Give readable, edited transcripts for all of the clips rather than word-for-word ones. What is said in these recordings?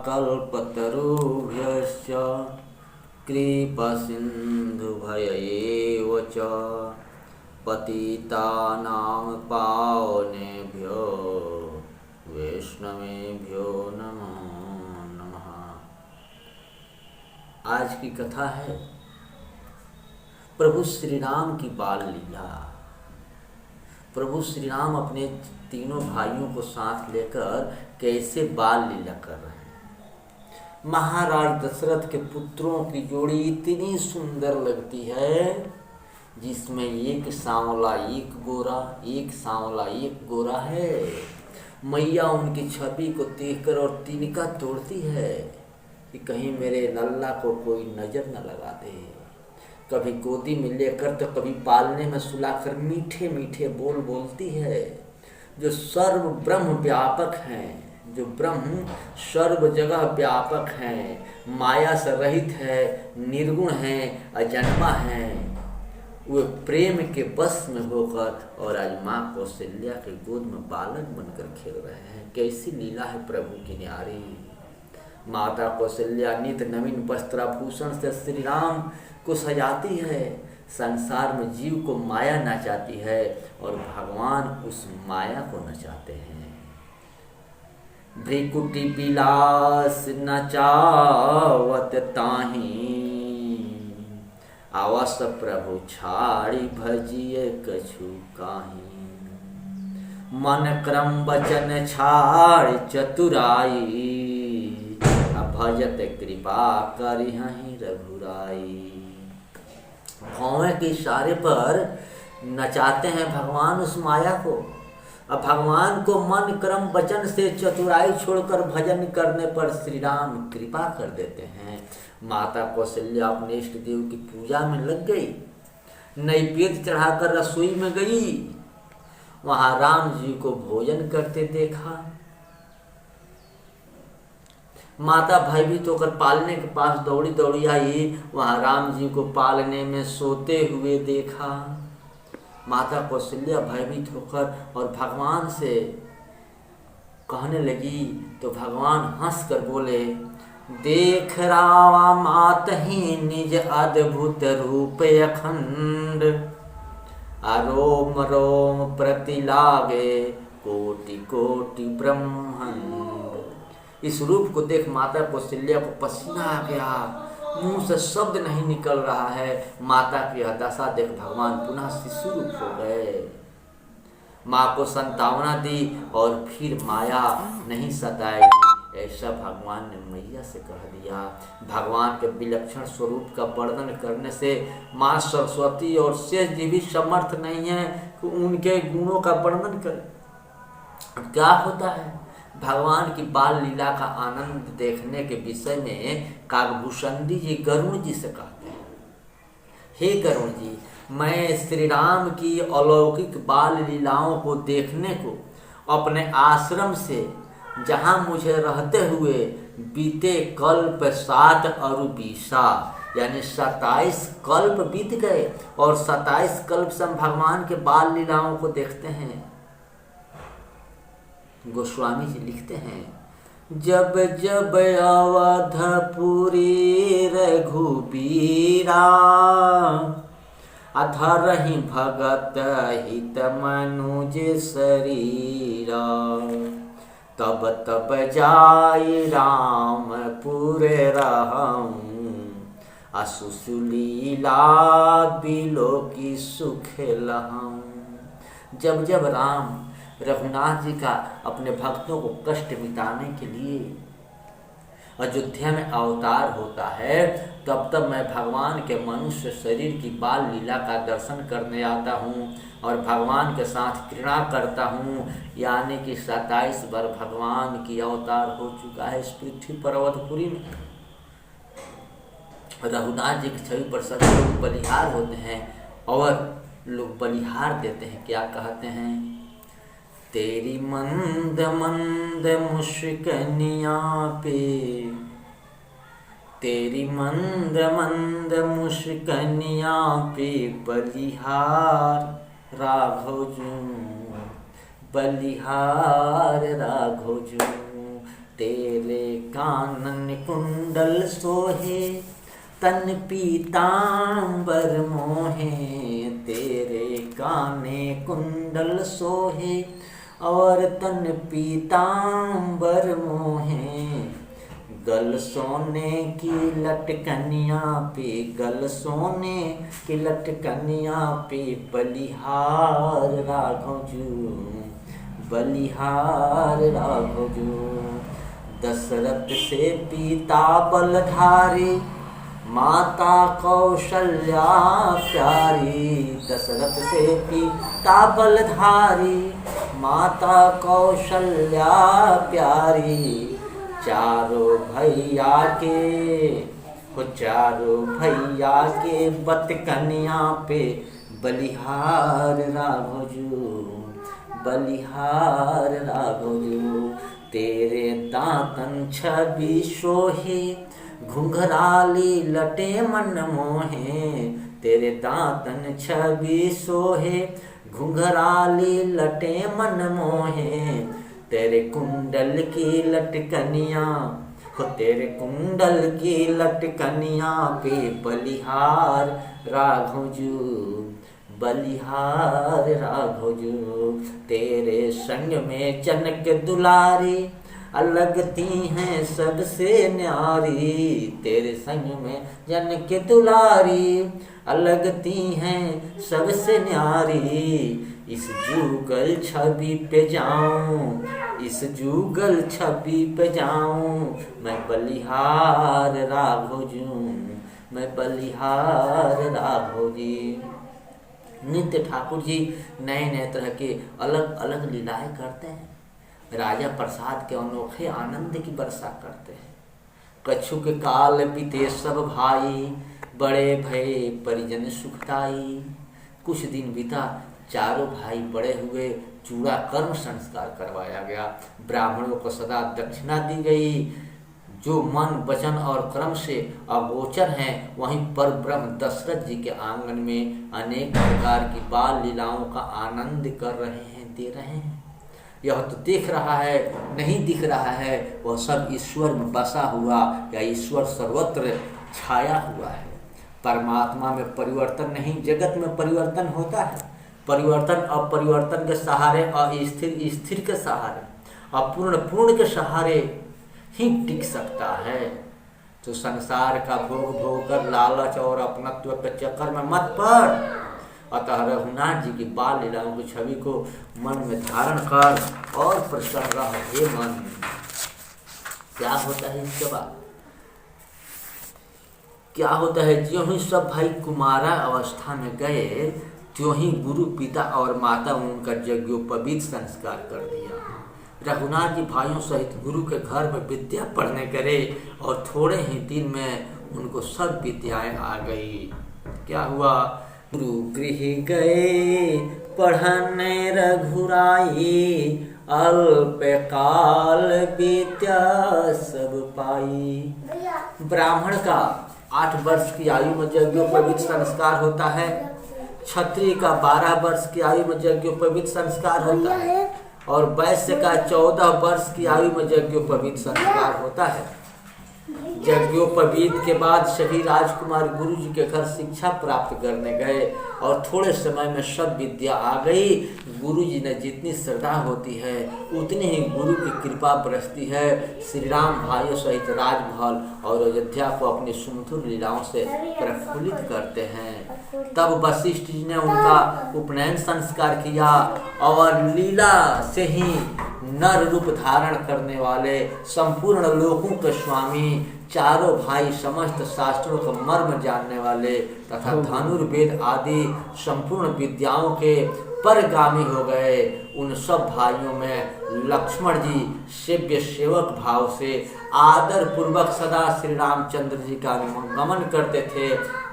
कल्पतरुभ्यश्च कृपासिन्धुभयैव च पतितानां पावनेभ्यो वैष्णवेभ्यो नमो नमः। आज की कथा है प्रभु श्री राम की बाल लीला। प्रभु श्री राम अपने तीनों भाइयों को साथ लेकर कैसे बाल लीला कर रहे हैं। महाराज दशरथ के पुत्रों की जोड़ी इतनी सुंदर लगती है जिसमें एक सांवला एक गोरा, एक सांवला एक गोरा है। मैया उनकी छवि को देखकर और तिनका तोड़ती है कि कहीं मेरे लल्ला को कोई नजर न लगा दे। कभी गोदी में लेकर तो कभी पालने में सुलाकर मीठे मीठे बोल बोलती है। जो सर्व ब्रह्म व्यापक हैं, जो ब्रह्म सर्व जगह व्यापक हैं, माया से रहित है, निर्गुण हैं, अजन्मा हैं, वे प्रेम के बस में होकर और आज माँ कौशल्या के गोद में बालक बनकर खेल रहे हैं। कैसी लीला है प्रभु की न्यारी। माता कौशल्या नित नवीन वस्त्राभूषण से श्री राम को सजाती है। संसार में जीव को माया नचाती है और भगवान उस माया को नचाते हैं। भ्रिकुटी विलास नचावत ताही, अवस प्रभु छाड़ी भजिए कछु काही। मन क्रम वचन छाड़ चतुराई, भजत कृपा करिहि रघुराई। भौवें के इशारे पर नचाते हैं भगवान उस माया को। अब भगवान को मन क्रम वचन से चतुराई छोड़कर भजन करने पर श्री राम कृपा कर देते हैं। माता कौशल्या अपने इष्ट देव की पूजा में लग गई, नैवेद्य चढ़ाकर रसोई में गई। वहां राम जी को भोजन करते देखा। माता भयभीत होकर पालने के पास दौड़ी दौड़ी आई। वहां राम जी को पालने में सोते हुए देखा। माता कौशल्या भयभीत होकर और भगवान से कहने लगी तो भगवान हंसकर बोले, देख रावा मातहि निज अद्भुत रूप अखंड, अरोम रोम प्रति लागे कोटि कोटि ब्रह्मांड। इस रूप को देख माता कौशल्या को पसीना आ गया, मुंह से शब्द नहीं निकल रहा है। माता की यह दशा देख भगवान पुनः शिशु रूप हो गए। माँ को संतावना दी और फिर माया नहीं सताएगी ऐसा भगवान ने मैया से कह दिया। भगवान के विलक्षण स्वरूप का वर्णन करने से माँ सरस्वती और शेष जी भी समर्थ नहीं है कि उनके गुणों का वर्णन करें। क्या होता है, भगवान की बाल लीला का आनंद देखने के विषय में काकभूषण जी गरुण जी से कहते हैं, हे गरुण जी, मैं श्री राम की अलौकिक बाल लीलाओं को देखने को अपने आश्रम से, जहां मुझे रहते हुए बीते कल्प 7 अरु 20 यानी 27 कल्प बीत गए और 27 कल्प से हम भगवान के बाल लीलाओं को देखते हैं। गोस्वामी जी लिखते हैं, जब जब अवधपुरी रघुबीरा, अधरहि भगत हित मनुज शरीरा, तब तब जाय रामपुर रहूं, असुसुलीला बिलो की सुख लहूं। जब जब राम रघुनाथ जी का अपने भक्तों को कष्ट मिटाने के लिए अयोध्या में अवतार होता है, तब तब मैं भगवान के मनुष्य शरीर की बाल लीला का दर्शन करने आता हूँ और भगवान के साथ क्रीड़ा करता हूँ। यानी कि 27 बार भगवान की अवतार हो चुका है इस पृथ्वी पर अवधपुरी में। रघुनाथ जी की छवि पर सभी लोग बलिहार होते हैं और लोग बलिहार देते हैं। क्या कहते हैं, तेरी मंद मंद मुस्कनिया पे, तेरी मंद मंद मुस्कनिया पे बलिहार राघव जू, बलिहार राघव जू। तेरे कानन कुंडल सोहे, तन पीतांबर मोहे। तेरे काने कुंडल सोहे और तन पीतांबर मोहे। गल सोने की लटकनिया पे, गल सोने की लटकनिया पे, बलिहार राघव जू, बलिहार राघव जू। दशरथ से पिता बलधारी, माता कौशल्या प्यारी। दशरथ से पिता बलधारी, माता कौशल्या प्यारी। चारों भैया के, वो चारों भैया के बत कन्या पे, बलिहार राघव जू, बलिहार राघव जू। तेरे दातन छवि सोहे, घुंघराली लटे मन मोहे। तेरे दातन छवि सोहे, घुंघराली लटे मन मोहे। तेरे कुंडल की लटकनिया, हो तेरे कुंडल की लटकनिया पे, बलिहार राघव जू, बलिहार राघव जू। तेरे संग में जनक दुलारी, लगती हैं सबसे न्यारी। तेरे संग में जनक दुलारी, लगती हैं सबसे न्यारी। इस जुगल छवि पे जाऊं, इस जुगल छवि पे जाऊं, मैं बलिहार राघव जू, मैं बलिहार राघव जी। नित्य ठाकुर जी नए नए तरह के अलग अलग लीलाएं करते हैं। राजा प्रसाद के अनोखे आनंद की वर्षा करते हैं। कछु के काल बीते सब भाई, बड़े भये परिजन सुखदाई। कुछ दिन बीता, चारों भाई बड़े हुए, चूड़ा कर्म संस्कार करवाया गया। ब्राह्मणों को सदा दक्षिणा दी गई। जो मन वचन और कर्म से अगोचर हैं, वहीं पर ब्रह्म दशरथ जी के आंगन में अनेक प्रकार की बाल लीलाओं का आनंद कर रहे हैं, दे रहे हैं। यह तो देख रहा है, नहीं दिख रहा है, वह सब ईश्वर में बसा हुआ या ईश्वर सर्वत्र छाया हुआ है। परमात्मा में परिवर्तन नहीं, जगत में परिवर्तन होता है। परिवर्तन अपरिवर्तन के सहारे, अस्थिर स्थिर के सहारे, अपूर्ण पूर्ण के सहारे ही टिक सकता है। तो संसार का भोग भोग कर लालच और अपनत्व के चक्कर में मत पड़। अतः रघुनाथ जी की बाल लीलाओं की छवि को मन में धारण कर और प्रसन्न रह। हे मन, क्या होता है इसके बाद? क्या होता है? ज्यों ही सब भाई कुमारा अवस्था में गए, त्यों ही गुरु पिता और माता उनका यज्ञोपवीत संस्कार कर दिया। रघुनाथ जी भाइयों सहित गुरु के घर में विद्या पढ़ने करे और थोड़े ही दिन में उनको सब विद्याएं आ गई। क्या हुआ? गुरु गृह गए पढ़ने रघुराई, अल्प काल विद्या सब पाई। ब्राह्मण का 8 वर्ष की आयु में यज्ञोपवीत संस्कार होता है। क्षत्रिय का 12 वर्ष की आयु में यज्ञोपवीत संस्कार होता है और वैश्य का 14 वर्ष की आयु में यज्ञोपवीत संस्कार होता है। यज्ञोपवीत के बाद सभी राजकुमार गुरु जी के घर शिक्षा प्राप्त करने गए और थोड़े समय में सब विद्या आ गई। गुरु जी ने जितनी श्रद्धा होती है उतनी ही गुरु की कृपा बरसती है। श्री राम भाइयों सहित राजमहल और अयोध्या को अपनी सुमधुर लीलाओं से प्रफुल्लित करते हैं। तब वशिष्ठ जी ने उनका उपनयन संस्कार किया और लीला से ही नर रूप धारण करने वाले संपूर्ण लोकों के स्वामी, चारों भाई समस्त शास्त्रों का मर्म जानने वाले तथा धनुर्वेद आदि संपूर्ण विद्याओं के परगामी हो गए। उन सब भाइयों में लक्ष्मण जी सेव्य सेवक भाव से आदर पूर्वक सदा श्री रामचंद्र जी का गमन करते थे।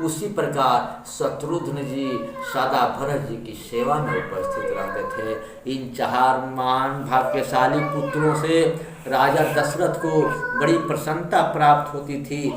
उसी प्रकार शत्रुघ्न जी सदा भरत जी की सेवा में उपस्थित रहते थे। इन 4 महान भाग्यशाली पुत्रों से राजा दशरथ को बड़ी प्रसन्नता प्राप्त होती थी।